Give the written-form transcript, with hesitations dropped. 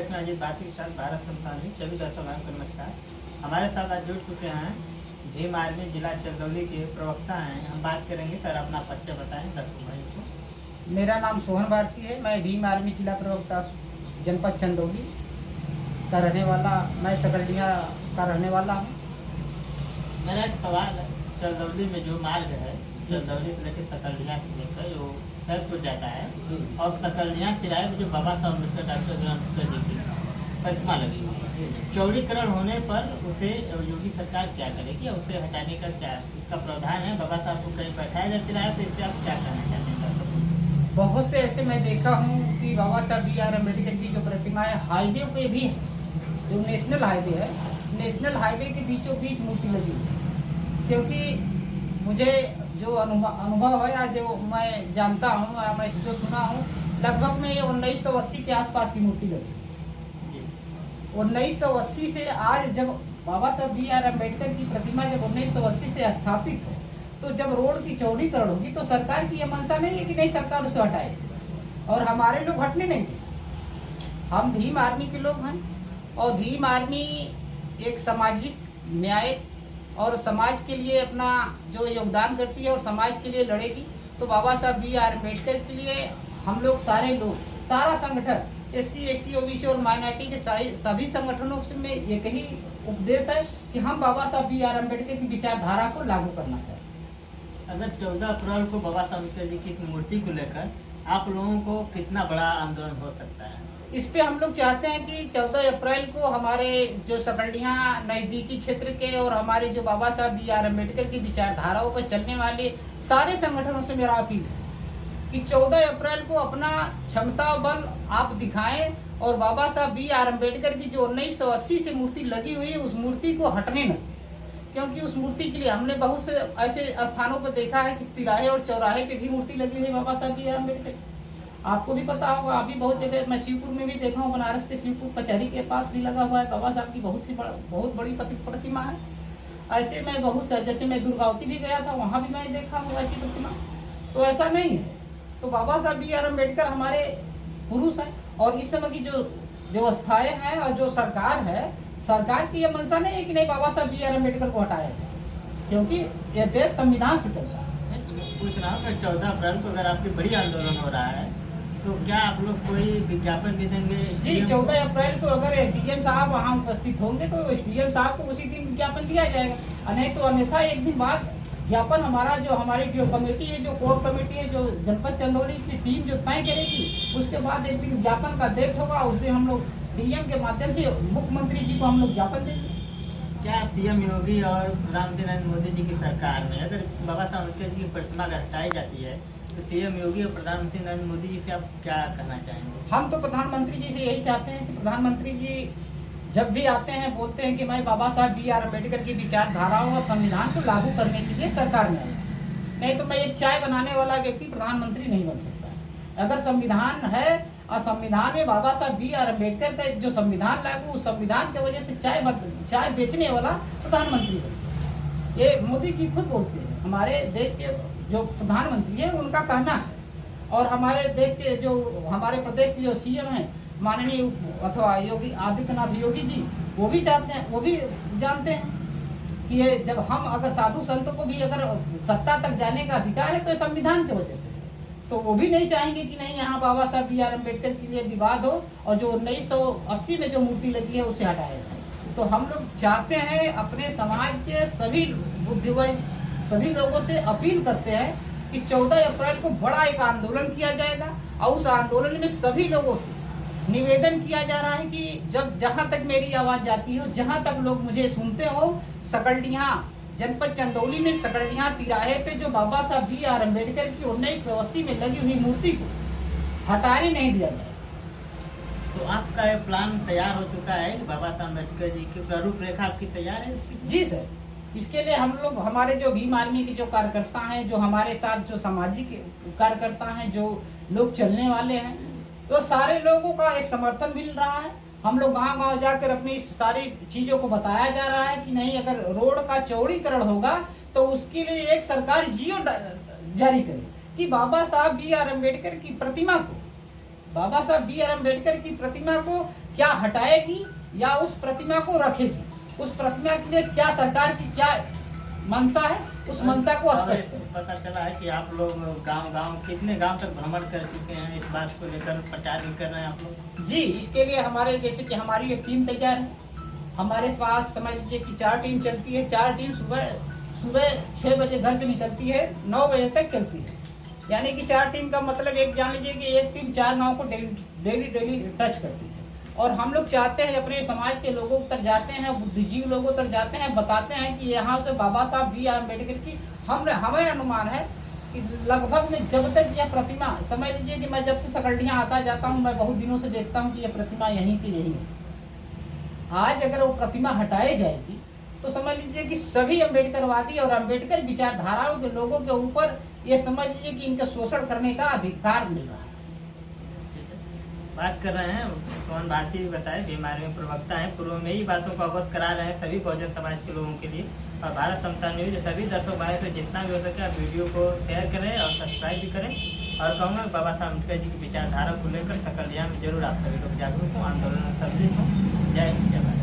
देख रहे हैं अजीत भारती के साथ भारत संतानी। सभी दर्शकों को नमस्कार। हमारे साथ आज जुड़ चुके हैं भीम आर्मी जिला चंदौली के प्रवक्ता हैं। हम बात करेंगे, सर अपना परिचय बताएं दर्शक भाई को। मेरा नाम सोहन भारती है। मैं भीम आर्मी जिला प्रवक्ता जनपद चंदौली का रहने वाला, मैं सकरडिया का रहने वाला हूँ। मेरा एक सवाल है, चंदौली में जो मार्ग है चंदौली से लेकर सकरडिया से लेकर जो सैदपुर जाता है और सकरडिया किराए में जो Baba Saheb Ambedkar doctor B R Ambedkar ji की प्रतिमा लगी हुई है, चौड़ीकरण होने पर उसे योगी सरकार क्या करेगी या उसे हटाने का क्या इसका प्रावधान है? बाबा साहब को कहीं बैठाया जाए किराए पर, इससे आप क्या कहना चाहते हैं? बहुत से ऐसे मैं देखा हूँ कि बाबा साहब बी आर अम्बेडकर की जो प्रतिमा है हाईवे पे भी है, जो नेशनल हाईवे है, नेशनल हाईवे के बीचों बीच मूर्ति लगी हुई है। क्योंकि मुझे जो अनुभव है या जो मैं जानता हूँ या मैं जो सुना हूँ, लगभग में ये 1980 के आसपास की मूर्ति लगी। 1980 से आज जब बाबा साहब बी आर अम्बेडकर की प्रतिमा जब 1980 से स्थापित है, तो जब रोड की चौड़ीकरण होगी तो सरकार की यह मंशा नहीं है कि नहीं सरकार उसे हटाएगी, और हमारे लोग हटने नहीं देंगे। हम भीम आर्मी के लोग हैं और भीम आर्मी एक सामाजिक न्याय और समाज के लिए अपना जो योगदान करती है और समाज के लिए लड़ेगी। तो बाबा साहब बी आर अम्बेडकर के लिए हम लोग सारे लोग, सारा संगठन, SC ST OBC और माइनॉरिटी के सभी संगठनों से में एक ही उपदेश है कि हम बाबा साहब बी आर अम्बेडकर की विचारधारा को लागू करना चाहिए। अगर 14 अप्रैल को बाबा साहब अम्बेडकर जी की इस मूर्ति को लेकर आप लोगों को कितना बड़ा आंदोलन हो सकता है? इस पे हम लोग चाहते हैं कि 14 अप्रैल को हमारे जो सकरडिया नज़दीकी क्षेत्र के और हमारे जो बाबा साहब बी आर अम्बेडकर की विचारधाराओं पर चलने वाले सारे संगठनों से मेरा अपील है कि 14 अप्रैल को अपना क्षमता बल आप दिखाएं और बाबा साहब बी आर अम्बेडकर की जो 1980 से मूर्ति लगी हुई है उस मूर्ति को हटने न दें। क्योंकि उस मूर्ति के लिए हमने बहुत से ऐसे स्थानों पर देखा है कि तिराहे और चौराहे पे भी मूर्ति लगी हुई है बाबा साहब बी आर अम्बेडकर। आपको भी पता होगा, आप भी बहुत जगह, मैं शिवपुर में भी देखा हूँ, बनारस के शिवपुर कचहरी के पास भी लगा हुआ है बाबा साहब की बहुत बड़ी प्रतिमा है। ऐसे में बहुत से, जैसे मैं दुर्गावती भी गया था, वहाँ भी मैं देखा हूँ ऐसी प्रतिमा। तो ऐसा नहीं है। तो बाबा साहब बी आर अम्बेडकर हमारे पुरुष हैं और इस समय की जो व्यवस्थाएं हैं और जो सरकार है, सरकार की यह मंशा नहीं है कि नहीं बाबा साहब बी आर अम्बेडकर को हटाया जाए, क्योंकि यह देश संविधान से चलता है। पूछ रहा हूँ कि 14 अप्रैल को अगर आपकी बड़ी आंदोलन हो रहा है तो क्या आप लोग कोई विज्ञापन भी देंगे? जी, 14 अप्रैल को अगर SDM साहब वहाँ उपस्थित होंगे तो SDM साहब को उसी दिन विज्ञापन दिया जाएगा, नहीं तो अन्यथा एक दिन बाद ज्ञापन हमारी जो कमेटी है, जो कोर कमेटी है, जो जनपद चंदौली की टीम जो तय करेगी, उसके बाद एक दिन ज्ञापन का डेट होगा। उस दिन हम लोग DM के माध्यम से मुख्यमंत्री जी को हम लोग ज्ञापन देंगे। क्या CM योगी और प्रधानमंत्री नरेंद्र मोदी जी की सरकार में अगर बाबा साहब अम्बेडकर जी की प्रतिमा अगर हटाई जाती है तो CM योगी और प्रधानमंत्री नरेंद्र मोदी जी से आप क्या कहना चाहेंगे? हम तो प्रधानमंत्री जी से यही चाहते हैं कि प्रधानमंत्री जी जब भी आते हैं बोलते हैं कि मैं बाबा साहब बी आर अम्बेडकर की विचारधाराओं और संविधान को लागू करने के लिए सरकार में आया, नहीं तो मैं एक चाय बनाने वाला व्यक्ति प्रधानमंत्री नहीं बन सकता। अगर संविधान है और संविधान में बाबा साहब बी आर अम्बेडकर का जो संविधान लागू, उस संविधान की वजह से चाय बेचने वाला प्रधानमंत्री बनता। ये मोदी जी खुद बोलते हैं, हमारे देश के जो प्रधानमंत्री है उनका कहना है। और हमारे देश के जो हमारे प्रदेश के जो CM हैं माननीय अथवा योगी आदित्यनाथ योगी जी, वो भी चाहते हैं, वो भी जानते हैं कि ये जब हम अगर साधु संतों को भी अगर सत्ता तक जाने का अधिकार है तो संविधान की वजह से, तो वो भी नहीं चाहेंगे कि नहीं यहाँ बाबा साहब बी आर अम्बेडकर के लिए विवाद हो और जो 1980 में जो मूर्ति लगी है उसे हटाया जाए। तो हम लोग चाहते हैं, अपने समाज के सभी बुद्धिमान सभी लोगों से अपील करते हैं कि 14 अप्रैल को बड़ा एक आंदोलन किया जाएगा और उस आंदोलन में सभी लोगों से निवेदन किया जा रहा है कि जब जहां तक मेरी आवाज जाती हो, जहां तक लोग मुझे सुनते हो, सकरडिया जनपद चंदौली में सकरडिया तिराहे पे जो बाबा साहब बी आर अम्बेडकर की 1980 में लगी हुई मूर्ति को हटाने नहीं दिया जाए। तो आपका ये प्लान तैयार हो चुका है कि बाबा साहब अम्बेडकर जी की रूपरेखा आपकी तैयार है इसकी? जी सर, इसके लिए हम लोग, हमारे जो भीम आर्मी के जो कार्यकर्ता हैं, जो हमारे साथ जो सामाजिक कार्यकर्ता हैं, जो लोग चलने वाले हैं, तो सारे लोगों का एक समर्थन मिल रहा है। हम लोग गांव-गांव जाकर अपनी सारी चीजों को बताया जा रहा है कि नहीं, अगर रोड का चौड़ीकरण होगा तो उसके लिए एक सरकार जियो जारी करे कि बाबा साहब बी आर अम्बेडकर की प्रतिमा को बाबा साहब बी आर अम्बेडकर की प्रतिमा को क्या हटाएगी या उस प्रतिमा को रखेगी, उस प्रतिमा के लिए क्या सरकार की क्या मंशा है, उस मंशा को स्पष्ट करें। पता चला है कि आप लोग गांव-गांव कितने गांव तक भ्रमण कर चुके हैं, इस बात को लेकर प्रचार भी कर रहे हैं आप लोग? जी, इसके लिए हमारे जैसे कि हमारी एक टीम तैयार है। हमारे पास समझ लीजिए कि 4 टीम चलती है। 4 टीम सुबह 6 बजे घर से निकलती है, 9 बजे तक चलती है। यानी कि 4 टीम का मतलब एक जान लीजिए कि एक टीम 4 गाँव को डेली टच करती है। और हम लोग चाहते हैं अपने समाज के लोगों तक जाते हैं, बुद्धिजीवी लोगों तक जाते हैं, बताते हैं कि यहाँ से बाबा साहब बी आर अम्बेडकर की हमें अनुमान है कि लगभग में जब तक यह प्रतिमा, समझ लीजिए कि मैं जब से सकलडियाँ आता जाता हूँ, मैं बहुत दिनों से देखता हूँ कि यह प्रतिमा यहीं की यहीं है। आज अगर वो प्रतिमा हटाई जाएगी तो समझ लीजिए कि सभी अम्बेडकरवादी और अम्बेडकर विचारधाराओं के लोगों के ऊपर ये समझ लीजिए कि इनका शोषण करने का अधिकार मिल रहा है। बात कर रहे हैं सुमन भारती भी बताए, बीमारी में प्रवक्ता हैं, पूर्व में ही बातों को अवगत करा रहे हैं सभी बहुजन समाज के लोगों के लिए। और भारत समता न्यूज सभी दर्शक भाई से जितना भी हो सके आप वीडियो को शेयर करें और सब्सक्राइब भी करें। और कहूँगा बाबा साहब अम्बेडकर जी की विचारधारा को लेकर सकल जिला में जरूर आप सभी लोग जागरूक हों, आंदोलन में सम्मिलित हों। जय हिंद, जय भारत।